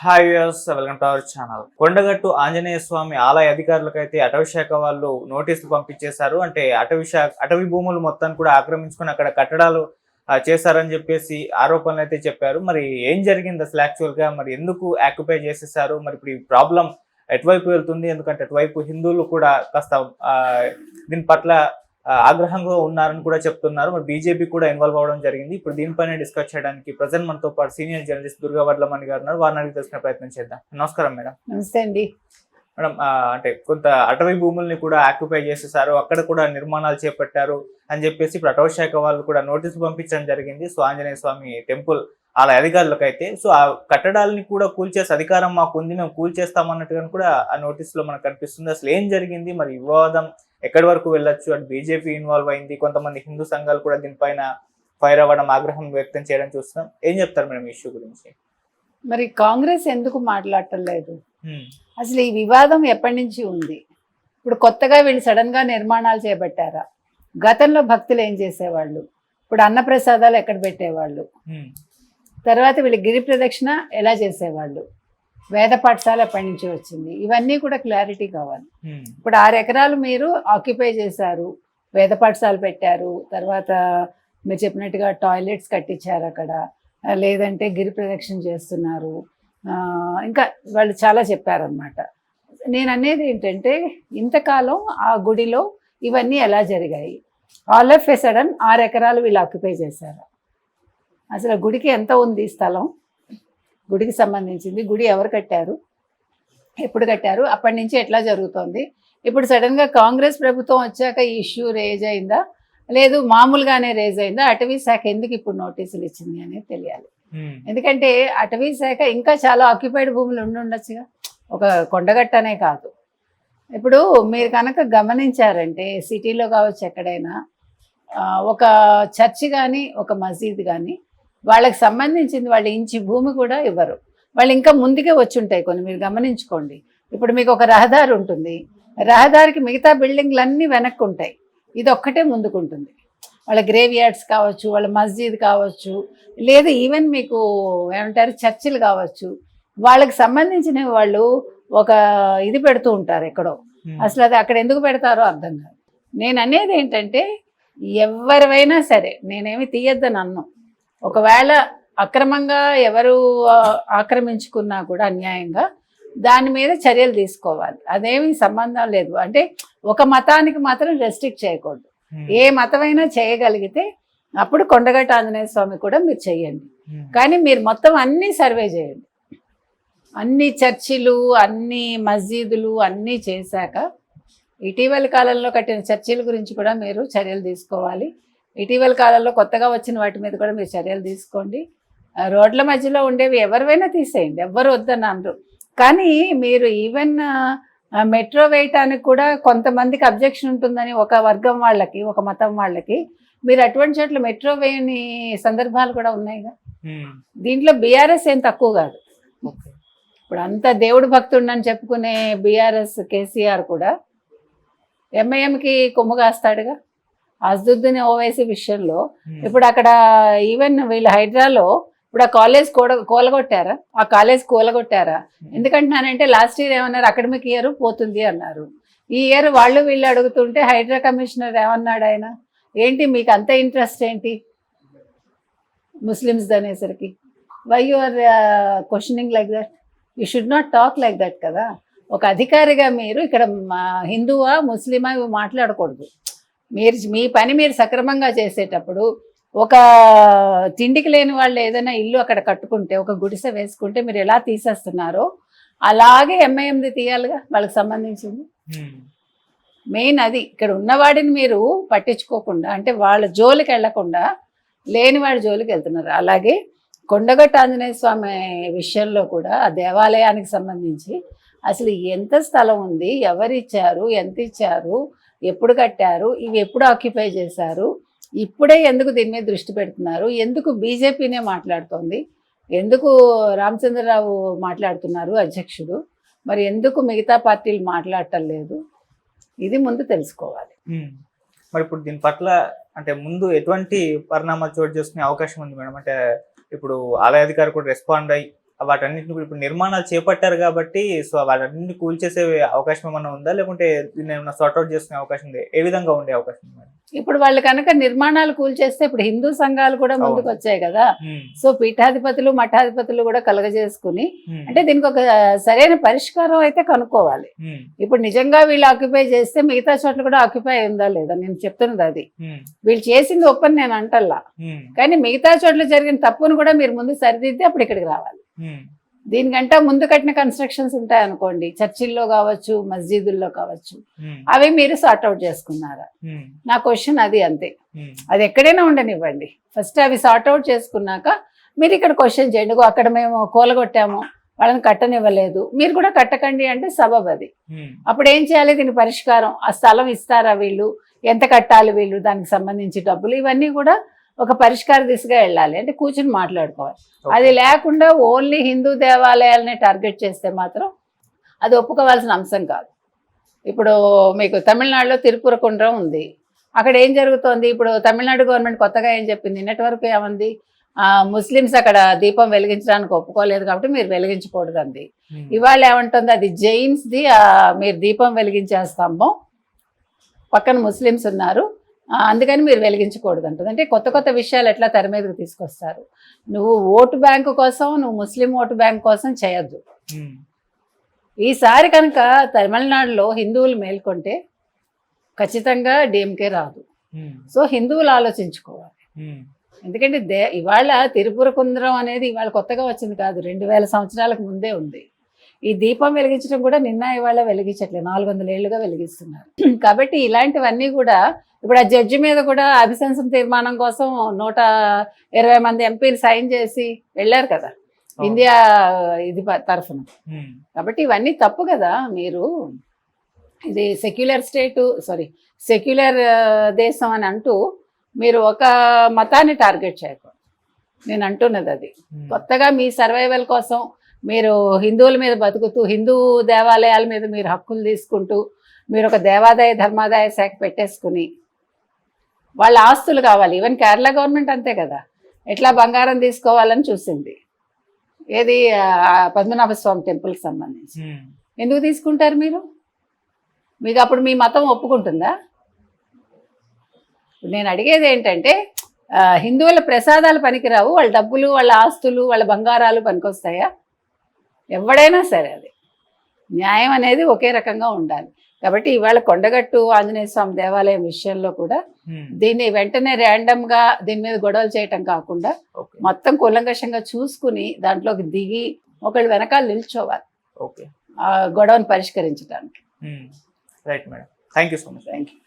Hi viewers, welcome to our channel. Kondagattu Anjaneya Swamy ఆలయ అధికారులకైతే అటవీ శాఖ వాళ్ళు నోటీసులు పంపించేశారు. అంటే అటవీ భూములు మొత్తాన్ని కూడా ఆక్రమించుకొని అక్కడ కట్టడాలు చేశారని చెప్పేసి ఆరోపణలు అయితే చెప్పారు. మరి ఏం జరిగింది అసలు యాక్చువల్ గా, మరి ఎందుకు ఆక్యుపై చేసేసారు, మరి ఇప్పుడు ఈ ప్రాబ్లం ఎటువైపు వెళ్తుంది? ఎందుకంటే అటువైపు హిందువులు కూడా కాస్త దీని పట్ల ఆగ్రహంగా ఉన్నారని కూడా చెప్తున్నారు. మరి బీజేపీ కూడా ఇన్వాల్వ్ అవ్వడం జరిగింది. ఇప్పుడు దీనిపైన డిస్కస్ చేయడానికి ప్రజెంట్ మనతో పాటు సీనియర్ జర్నలిస్ట్ దుర్గా వడ్లమణి గారు ఉన్నారు. వారిని అడిగి తెలుసుకునే ప్రయత్నం చేద్దాం. నమస్కారం మేడం. నమస్తే అండి మేడం, అంటే కొంత అటవీ భూముల్ని కూడా ఆక్యుపై చేసేసారు, అక్కడ కూడా నిర్మాణాలు చేపట్టారు అని చెప్పేసి ఇప్పుడు అటవీ శాఖ వాళ్ళు కూడా నోటీసులు పంపించడం జరిగింది. సో ఆంజనేయ స్వామి టెంపుల్ ఆలయ అధికారులకైతే సో ఆ కట్టడాలని కూడా కూల్చేసే అధికారం మాకు ఉంది, మేము కూల్చేస్తామన్నట్టుగా కూడా ఆ నోటీసులో మనకు కనిపిస్తుంది. అసలు ఏం జరిగింది, మరి వివాదం ఎక్కడి వరకు వెళ్ళొచ్చు? అటు బీజేపీ ఇన్వాల్వ్ అయింది, కొంతమంది హిందూ సంఘాలు కూడా దీనిపైన ఫైర్ అవ్వడం, ఆగ్రహం వ్యక్తం చేయడం చూస్తున్నాం. ఏం చెప్తారు మేడం ఈ ఇష్యూ గురించి? మరి కాంగ్రెస్ ఎందుకు మాట్లాడటం లేదు? అసలు ఈ వివాదం ఎప్పటి నుంచి ఉంది? ఇప్పుడు కొత్తగా వీళ్ళు సడన్ గా నిర్మాణాలు చేపట్టారా? గతంలో భక్తులు ఏం చేసేవాళ్ళు? ఇప్పుడు అన్నప్రసాదాలు ఎక్కడ పెట్టేవాళ్ళు? తర్వాత వీళ్ళు గిరి ప్రదక్షిణ ఎలా చేసేవాళ్ళు? వేద పాఠశాల ఎప్పటి నుంచి వచ్చింది? ఇవన్నీ కూడా క్లారిటీ కావాలి. ఇప్పుడు 6 ఎకరాలు మీరు ఆక్యుపై చేశారు, వేద పాఠశాల పెట్టారు, తర్వాత మీరు చెప్పినట్టుగా టాయిలెట్స్ కట్టించారు అక్కడ, లేదంటే గిరి ప్రదక్షిణ చేస్తున్నారు, ఇంకా వాళ్ళు చాలా చెప్పారనమాట. నేను అనేది ఏంటంటే, ఇంతకాలం ఆ గుడిలో ఇవన్నీ ఎలా జరిగాయి? ఆల్ ఆఫ్ ఎ సడన్ 6 ఎకరాలు వీళ్ళు ఆక్యుపై చేశారు. అసలు గుడికి ఎంత ఉంది స్థలం? గుడికి సంబంధించింది, గుడి ఎవరు కట్టారు, ఎప్పుడు కట్టారు, అప్పటి నుంచి ఎట్లా జరుగుతోంది? ఇప్పుడు సడన్గా కాంగ్రెస్ ప్రభుత్వం వచ్చాక ఈ ఇష్యూ రేజ్ అయిందా, లేదు మామూలుగానే రేజ్ అయిందా? అటవీ శాఖ ఎందుకు ఇప్పుడు నోటీసులు ఇచ్చింది అనేది తెలియాలి. ఎందుకంటే అటవీ శాఖ ఇంకా చాలా ఆక్యుపైడ్ భూములు ఉండొచ్చుగా, ఒక కొండగట్టనే కాదు. ఇప్పుడు మీరు కనుక గమనించారంటే సిటీలో కావచ్చు, ఎక్కడైనా ఒక చర్చి కానీ ఒక మసీద్ కానీ వాళ్ళకి సంబంధించింది వాళ్ళు ఇంచి భూమి కూడా ఇవ్వరు. వాళ్ళు ఇంకా ముందుకే వచ్చి ఉంటాయి కొన్ని, మీరు గమనించుకోండి. ఇప్పుడు మీకు ఒక రహదారి ఉంటుంది, రహదారికి మిగతా బిల్డింగ్లన్నీ వెనక్కి ఉంటాయి, ఇది ఒక్కటే ముందుకుంటుంది. వాళ్ళ గ్రేవ్ యార్డ్స్ కావచ్చు, వాళ్ళ మస్జిద్ కావచ్చు, లేదు ఈవెన్ మీకు ఏమంటారు చర్చిలు కావచ్చు, వాళ్ళకి సంబంధించిన వాళ్ళు ఒక ఇది పెడుతూ ఉంటారు ఎక్కడో. అసలు అది అక్కడ ఎందుకు పెడతారో అర్థం కాదు. నేను అనేది ఏంటంటే, ఎవరివైనా సరే, నేనేమి తీయద్దని అన్ను, ఒకవేళ అక్రమంగా ఎవరు ఆక్రమించుకున్నా కూడా అన్యాయంగా దాని మీద చర్యలు తీసుకోవాలి. అదేమి సంబంధం లేదు. అంటే ఒక మతానికి మాత్రం రెస్ట్రిక్ట్ చేయకూడదు. ఏ మతమైనా చేయగలిగితే అప్పుడు కొండగట్టు ఆంజనేయ స్వామి కూడా మీరు చెయ్యండి. కానీ మీరు మొత్తం అన్నీ సర్వే చేయండి. అన్ని చర్చిలు, అన్ని మస్జిదులు అన్నీ చేశాక ఇటీవల కాలంలో కట్టిన చర్చిల గురించి కూడా మీరు చర్యలు తీసుకోవాలి. ఇటీవల కాలంలో కొత్తగా వచ్చిన వాటి మీద కూడా మీరు చర్యలు తీసుకోండి. రోడ్ల మధ్యలో ఉండేవి ఎవరివైనా తీసేయండి, ఎవ్వరు వద్దని అనరు. కానీ మీరు ఈవెన్ మెట్రో వేయటానికి కూడా కొంతమందికి అబ్జెక్షన్ ఉంటుందని ఒక వర్గం వాళ్ళకి, ఒక మతం వాళ్ళకి, మీరు అటువంటి చోట్ల మెట్రో వేయని సందర్భాలు కూడా ఉన్నాయిగా. దీంట్లో బీఆర్ఎస్ ఏం తక్కువ కాదు. ఇప్పుడు అంత దేవుడు భక్తుడిని చెప్పుకునే బీఆర్ఎస్ కేసీఆర్ కూడా ఎంఐఎంకి కొమ్ము కాస్తాడుగా. అజదుద్దీన్ ఓవైసీ విషయంలో ఇప్పుడు అక్కడ ఈవెన్ వీళ్ళు హైడ్రాలో ఇప్పుడు ఆ కాలేజ్ కూలగొట్టారా? ఆ కాలేజ్ కూలగొట్టారా? ఎందుకంటున్నానంటే లాస్ట్ ఇయర్ ఏమన్నారు, అకాడమిక్ ఇయర్ పోతుంది అన్నారు. ఈ ఇయర్ వాళ్ళు వీళ్ళు అడుగుతుంటే హైడ్రా కమిషనర్ ఏమన్నాడు, ఆయన ఏంటి మీకు అంత ఇంట్రెస్ట్ ఏంటి ముస్లిమ్స్ అనేసరికి? Why you are questioning like that? You should not talk like that కదా. ఒక అధికారిగా మీరు ఇక్కడ హిందువా ముస్లిమా ఇవి మాట్లాడకూడదు. మీరు మీ పని మీరు సక్రమంగా చేసేటప్పుడు, ఒక తిండికి లేని వాళ్ళు ఏదైనా ఇల్లు అక్కడ కట్టుకుంటే, ఒక గుడిసె వేసుకుంటే మీరు ఎలా తీసేస్తున్నారో అలాగే ఎంఐఎంది తీయాలిగా వాళ్ళకి సంబంధించింది. మెయిన్ అది. ఇక్కడ ఉన్నవాడిని మీరు పట్టించుకోకుండా, అంటే వాళ్ళ జోలికి వెళ్లకుండా లేని వాడి జోలికి వెళ్తున్నారు. అలాగే కొండగట్టు ఆంజనేయ స్వామి విషయంలో కూడా ఆ దేవాలయానికి సంబంధించి అసలు ఎంత స్థలం ఉంది, ఎవరిచ్చారు, ఎంత ఇచ్చారు, ఎప్పుడు కట్టారు, ఇవి ఎప్పుడు ఆక్యుపై చేశారు, ఇప్పుడే ఎందుకు దీని మీద దృష్టి పెడుతున్నారు, ఎందుకు బీజేపీనే మాట్లాడుతోంది, ఎందుకు రామచంద్రరావు మాట్లాడుతున్నారు అధ్యక్షుడు, మరి ఎందుకు మిగతా పార్టీలు మాట్లాడటం లేదు, ఇది ముందు తెలుసుకోవాలి. మరి ఇప్పుడు దీని పట్ల అంటే ముందు ఎటువంటి పరిణామాలు చోటు చేసుకునే అవకాశం ఉంది మేడం? అంటే ఇప్పుడు ఆలయాధికారి కూడా రెస్పాండ్ అయ్యి వాటన్నిటిని ఇప్పుడు నిర్మాణాలు చేపట్టారు కాబట్టి సో వాటన్నిటిని కూల్చేసే అవకాశం ఏమైనా ఉందా, లేకుంటే దీన్ని ఏమైనా సార్ట్అవుట్ చేసుకునే అవకాశం ఉంది? ఏ విధంగా ఉండే అవకాశం ఉంది మేడం? ఇప్పుడు వాళ్ళు కనుక నిర్మాణాలు కూల్చేస్తే ఇప్పుడు హిందూ సంఘాలు కూడా ముందుకు వచ్చాయి కదా. సో పీఠాధిపతులు మఠాధిపతులు కూడా కలగజేసుకుని అంటే దీనికి ఒక సరైన పరిష్కారం అయితే కనుక్కోవాలి. ఇప్పుడు నిజంగా వీళ్ళు ఆక్యుపై చేస్తే మిగతా చోట్ల కూడా ఆక్యుపై అయిందా లేదా, నేను చెప్తున్నది అది. వీళ్ళు చేసింది ఒప్పని నేను అంటల్లా, కానీ మిగతా చోట్ల జరిగిన తప్పును కూడా మీరు ముందు సరిదిద్ది అప్పుడు ఇక్కడికి రావాలి. దీనికంటే ముందు కట్టిన కన్స్ట్రక్షన్స్ ఉంటాయి అనుకోండి, చర్చిల్లో కావచ్చు, మస్జిదుల్లో కావచ్చు, అవి మీరు సార్ట్అవుట్ చేసుకున్నారా? నా క్వశ్చన్ అది. అంతే, అది ఎక్కడైనా ఉండనివ్వండి. ఫస్ట్ అవి సార్ట్అవుట్ చేసుకున్నాక మీరు ఇక్కడ క్వశ్చన్ చేయండి. అక్కడ మేము కూలగొట్టాము, వాళ్ళని కట్టనివ్వలేదు, మీరు కూడా కట్టకండి అంటే సబబ్ అది. అప్పుడు ఏం చేయాలి? దీని పరిష్కారం, ఆ స్థలం ఇస్తారా వీళ్ళు, ఎంత కట్టాలి వీళ్ళు, దానికి సంబంధించి డబ్బులు, ఇవన్నీ కూడా ఒక పరిష్కార దిశగా వెళ్ళాలి. అంటే కూర్చుని మాట్లాడుకోవాలి. అది లేకుండా ఓన్లీ హిందూ దేవాలయాలనే టార్గెట్ చేస్తే మాత్రం అది ఒప్పుకోవాల్సిన అంశం కాదు. ఇప్పుడు మీకు తమిళనాడులో తిరుపుర కుండ్రం ఉంది. అక్కడ ఏం జరుగుతోంది? ఇప్పుడు తమిళనాడు గవర్నమెంట్ కొత్తగా ఏం చెప్పింది, నిన్నటి వరకు ఏమంది, ముస్లిమ్స్ అక్కడ దీపం వెలిగించడానికి ఒప్పుకోలేదు కాబట్టి మీరు వెలిగించకూడదు అంది. ఇవాళ ఏమంటుంది, అది జైన్స్ది, మీరు దీపం వెలిగించే స్తంభం పక్కన ముస్లిమ్స్ ఉన్నారు, అందుకని మీరు వెలిగించకూడదు అంటుంది. అంటే కొత్త కొత్త విషయాలు ఎట్లా తెర మీదకి తీసుకొస్తారు. నువ్వు ఓటు బ్యాంకు కోసం, నువ్వు ముస్లిం ఓటు బ్యాంకు కోసం చేయొద్దు. ఈసారి కనుక తమిళనాడులో హిందువులు మేల్కొంటే ఖచ్చితంగా డిఎంకే రాదు. సో హిందువులు ఆలోచించుకోవాలి. ఎందుకంటే ఇవాళ తిరుపుర కుంద్రం అనేది ఇవాళ కొత్తగా వచ్చింది కాదు, 2000 సంవత్సరాలకు ముందే ఉంది. ఈ దీపం వెలిగించడం కూడా నిన్న ఇవాళ వెలిగించట్లేదు, 400 ఏళ్ళుగా వెలిగిస్తున్నారు. కాబట్టి ఇలాంటివన్నీ కూడా ఇప్పుడు ఆ జడ్జి మీద కూడా అభిశంసన తీర్మానం కోసం 120 మంది ఎంపీలు సైన్ చేసి వెళ్ళారు కదా ఇండియా ఇది తరఫున. కాబట్టి ఇవన్నీ తప్పు కదా. మీరు ఇది సెక్యులర్ దేశం అని అంటూ మీరు ఒక మతాన్ని టార్గెట్ చేయకూడదు. నేను అంటున్నది అది. కొత్తగా మీ సర్వైవల్ కోసం మీరు హిందువుల మీద బతుకుతూ, హిందూ దేవాలయాల మీద మీరు హక్కులు తీసుకుంటూ, మీరు ఒక దేవాదాయ ధర్మాదాయ శాఖ పెట్టేసుకుని వాళ్ళ ఆస్తులు కావాలి. ఈవెన్ కేరళ గవర్నమెంట్ అంతే కదా, ఎట్లా బంగారం తీసుకోవాలని చూసింది. ఏది పద్మనాభ స్వామి టెంపుల్కి సంబంధించి. ఎందుకు తీసుకుంటారు మీరు? మీకు అప్పుడు మీ మతం ఒప్పుకుంటుందా? నేను అడిగేది ఏంటంటే, హిందువుల ప్రసాదాలు పనికిరావు, వాళ్ళ డబ్బులు, వాళ్ళ ఆస్తులు, వాళ్ళ బంగారాలు పనికొస్తాయా? ఎవడైనా సరే అది న్యాయం అనేది ఒకే రకంగా ఉండాలి. కాబట్టి ఇవాళ కొండగట్టు ఆంజనేయ స్వామి దేవాలయం విషయంలో కూడా దీన్ని వెంటనే ర్యాండమ్గా దీని మీద గొడవలు చేయటం కాకుండా మొత్తం కూలంకషంగా చూసుకుని దాంట్లోకి దిగి ఒకళ్ళు వెనకాల నిల్చోవాలి ఆ గొడవను పరిష్కరించడానికి. Right madam, thank you so much. Thank you.